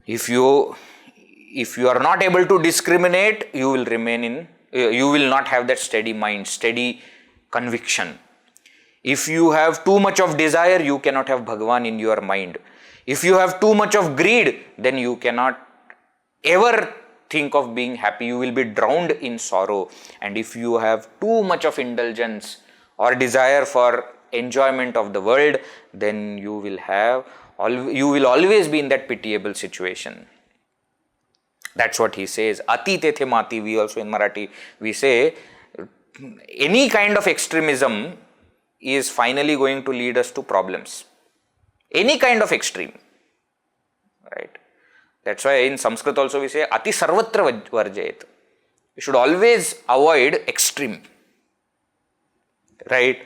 If you are not able to discriminate, you will you will not have that steady mind, steady conviction. If you have too much of desire, you cannot have Bhagavan in your mind. If you have too much of greed, then you cannot ever think of being happy. You will be drowned in sorrow. And if you have too much of indulgence or desire for enjoyment of the world, then you will always be in that pitiable situation. That's what he says. Ati tethe mati. We also in Marathi, we say any kind of extremism is finally going to lead us to problems. Any kind of extreme. Right? That's why in Sanskrit also we say ati sarvatra varjayet. You should always avoid extreme. Right?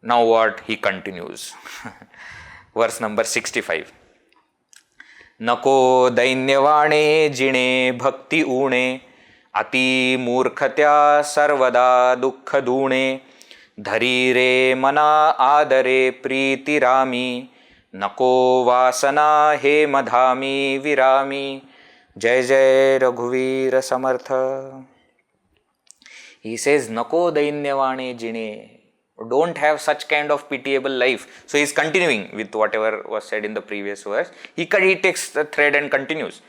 Now what? He continues. Verse number 65. Nako dainyavane jine bhakti une ati murkhatya sarvada dukkha dune dhari re mana adare priti rami Nako vasana he madhami virami Jai Jai Raghuvir Samartha. He says, Nako dainyavane jine. Don't have such kind of pitiable life. So he is continuing with whatever was said in the previous verse. He takes the thread and continues.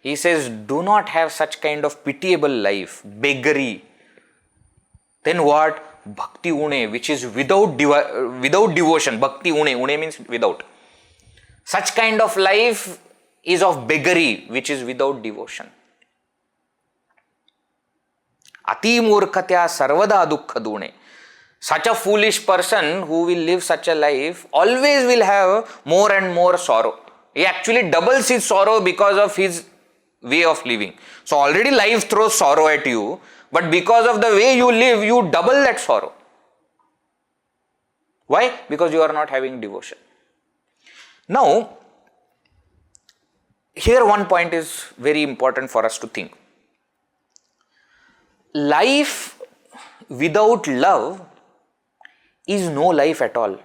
He says, do not have such kind of pitiable life, beggary. Then what? Bhakti une, which is without devotion. Bhakti une means without. Such kind of life is of beggary, which is without devotion. Ati murkhatya sarvada dukkha dune. Such a foolish person who will live such a life always will have more and more sorrow. He actually doubles his sorrow because of his way of living. So already life throws sorrow at you, but because of the way you live, you double that sorrow. Why? Because you are not having devotion. Now, here one point is very important for us to think. Life without love is no life at all.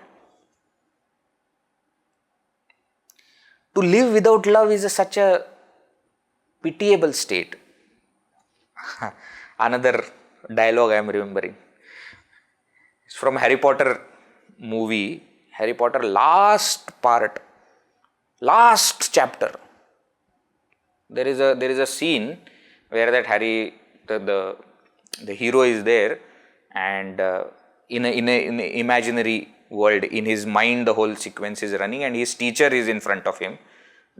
To live without love is such a pitiable state. Another dialogue I am remembering. It's from Harry Potter movie. Harry Potter last chapter. There is a scene where that Harry, the hero is there, and in a imaginary world. In his mind, the whole sequence is running, and his teacher is in front of him.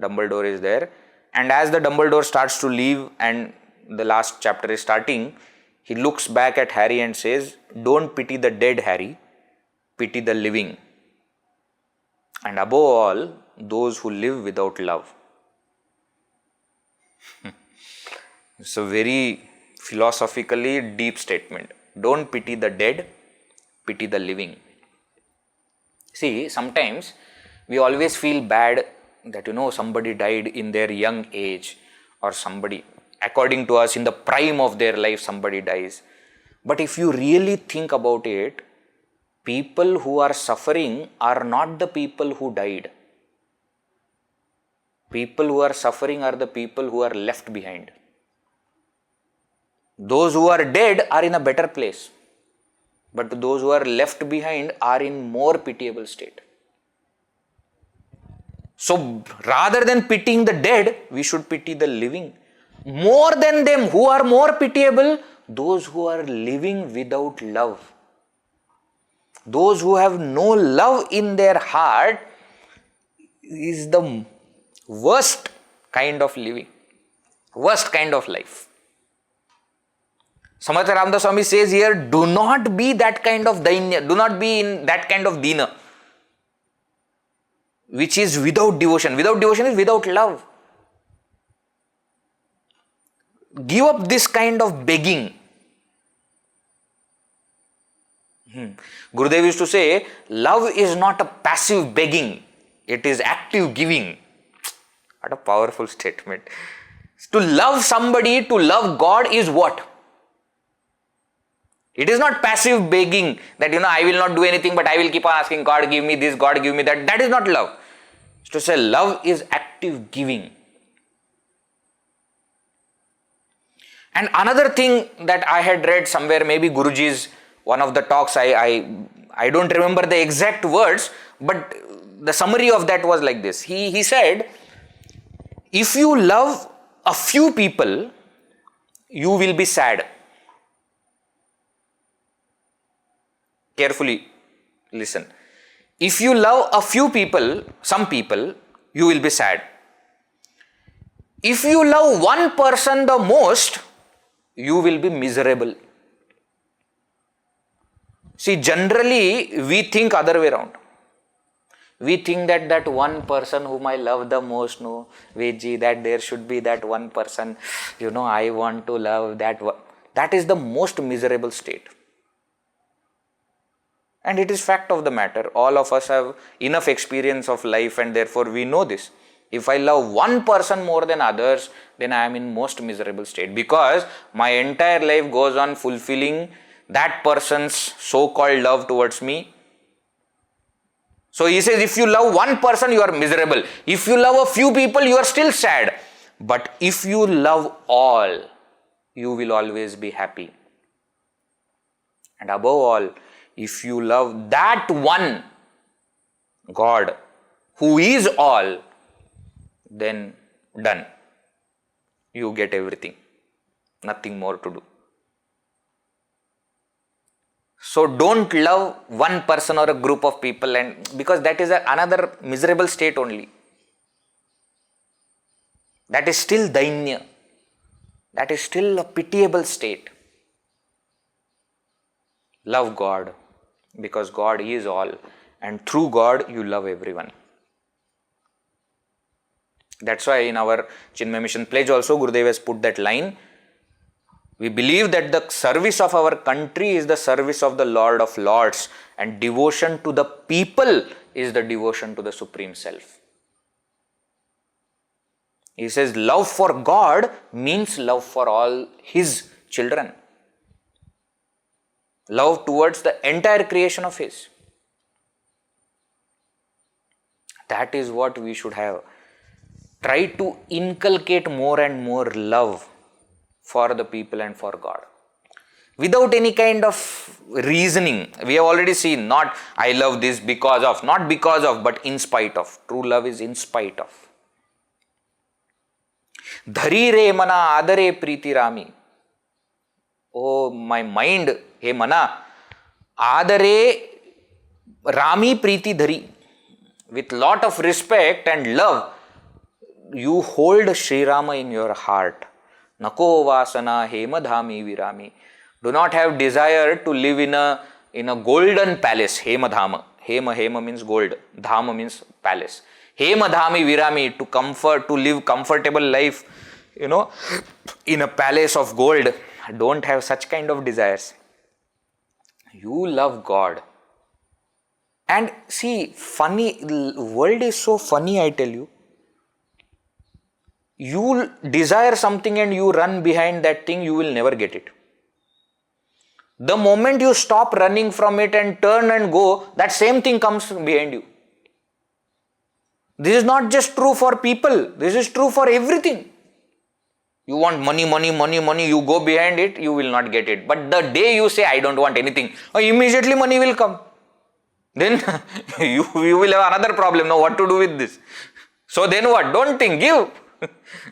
Dumbledore is there, and as the Dumbledore starts to leave, and the last chapter is starting, he looks back at Harry and says, "Don't pity the dead, Harry. Pity the living. And above all, those who live without love." It's a very philosophically deep statement. Don't pity the dead, pity the living. See, sometimes we always feel bad that somebody died in their young age, or somebody, according to us, in the prime of their life, somebody dies. But if you really think about it, people who are suffering are not the people who died. People who are suffering are the people who are left behind. Those who are dead are in a better place, but those who are left behind are in more pitiable state. So rather than pitying the dead, we should pity the living. More than them, who are more pitiable? Those who are living without love. Those who have no love in their heart is the worst kind of living, worst kind of life. Samarth Ramdas Swami says here, do not be that kind of dainya, do not be in that kind of dina, which is without devotion. Without devotion is without love. Give up this kind of begging. Gurudev used to say, love is not a passive begging, it is active giving. What a powerful statement. To love somebody, to love God is what? It is not passive begging that, I will not do anything, but I will keep on asking, God give me this, God give me that. That is not love. To say love is active giving. And another thing that I had read somewhere, maybe Guruji's one of the talks, I don't remember the exact words, but the summary of that was like this. He said, if you love a few people, you will be sad. Carefully listen. If you love a few people, some people, you will be sad. If you love one person the most, you will be miserable. See, generally we think other way around. We think that one person whom I love the most, no, Vedji, that there should be that one person, I want to love that one. That is the most miserable state. And it is fact of the matter. All of us have enough experience of life, and therefore we know this. If I love one person more than others, then I am in most miserable state, because my entire life goes on fulfilling that person's so-called love towards me. So he says, if you love one person, you are miserable. If you love a few people, you are still sad. But if you love all, you will always be happy. And above all, if you love that one God who is all, then done. You get everything. Nothing more to do. So don't love one person or a group of people, and because that is another miserable state only. That is still dainya. That is still a pitiable state. Love God, because God is all, and through God you love everyone. That's why in our Chinmaya Mission pledge also Gurudev has put that line. We believe that the service of our country is the service of the Lord of Lords, and devotion to the people is the devotion to the Supreme Self. He says love for God means love for all His children. Love towards the entire creation of His. That is what we should have. Try to inculcate more and more love for the people and for God. Without any kind of reasoning. We have already seen, not I love this because of, not because of, but in spite of. True love is in spite of. Dhari re mana adare priti rami. Oh, my mind, hey mana, Adare Rami Preeti Dhari. With lot of respect and love, you hold Sri Rama in your heart. Nako vasana hemadhami virami. Do not have desire to live in a golden palace. Hemadhama. Hema means gold. Dhama means palace. Hemadhami virami, to live comfortable life, in a palace of gold. Don't have such kind of desires. You love God. And see, world is so funny, I tell you. You desire something and you run behind that thing, you will never get it. The moment you stop running from it and turn and go, that same thing comes behind you. This is not just true for people, this is true for everything. You want money, you go behind it, you will not get it. But the day you say, I don't want anything, immediately money will come. Then you will have another problem. Now what to do with this? So then what? Don't think, give.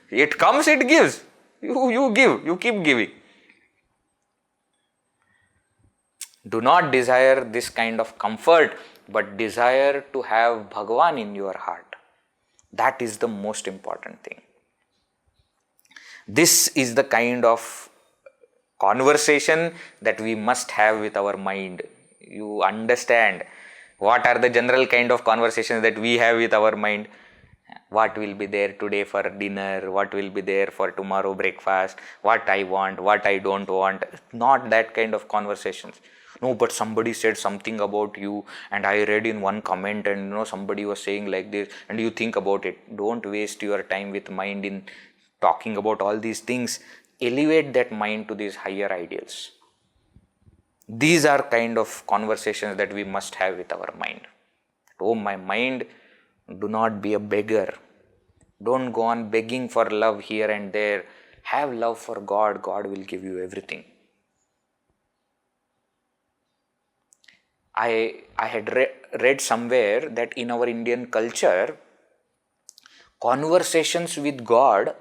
It comes, it gives. You give, you keep giving. Do not desire this kind of comfort, but desire to have Bhagavan in your heart. That is the most important thing. This is the kind of conversation that we must have with our mind. You understand what are the general kind of conversations that we have with our mind? What will be there today for dinner? What will be there for tomorrow breakfast? What I want, what I don't want. Not that kind of conversations. No, but somebody said something about you and I read in one comment and somebody was saying like this and you think about it. Don't waste your time with mind in talking about all these things. Elevate that mind to these higher ideals. These are kind of conversations that we must have with our mind. Oh, my mind, do not be a beggar. Don't go on begging for love here and there. Have love for God. God will give you everything. I had read somewhere that in our Indian culture, conversations with God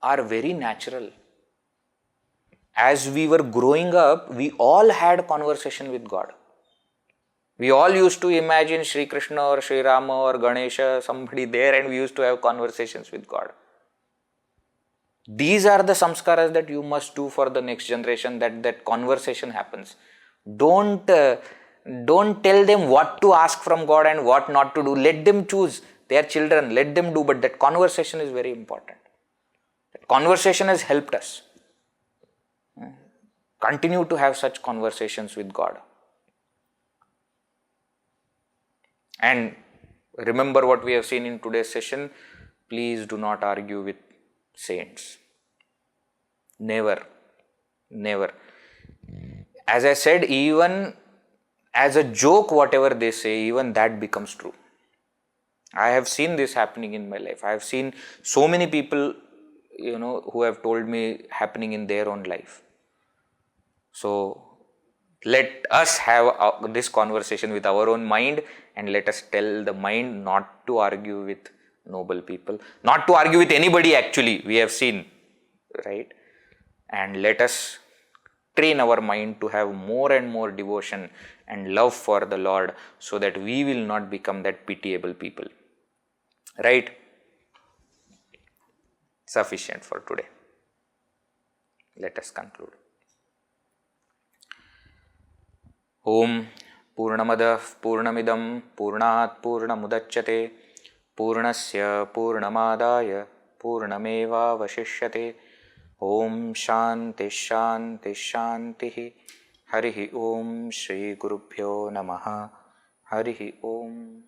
are very natural. As we were growing up, we all had conversation with God. We all used to imagine Sri Krishna or Sri Rama or Ganesha, somebody there, and we used to have conversations with God. These are the samskaras that you must do for the next generation, that conversation happens. Don't tell them what to ask from God and what not to do. Let them choose. They are children. Let them do. But that conversation is very important. That conversation has helped us. Continue to have such conversations with God. And remember what we have seen in today's session. Please do not argue with saints. Never. As I said, even as a joke, whatever they say, even that becomes true. I have seen this happening in my life. I have seen so many people, who have told me happening in their own life. So, let us have this conversation with our own mind and let us tell the mind not to argue with noble people, not to argue with anybody actually, we have seen, right? And let us train our mind to have more and more devotion and love for the Lord so that we will not become that pitiable people, right? Sufficient for today. Let us conclude. Om Purnamada Purnamidam Purnat Purnamudachyate Purnasya Purnamadaya Purnameva Vashishyate. Om Shanti Shanti Shanti. Harihi Om Shri Gurubhyo Namaha. Harihi Om.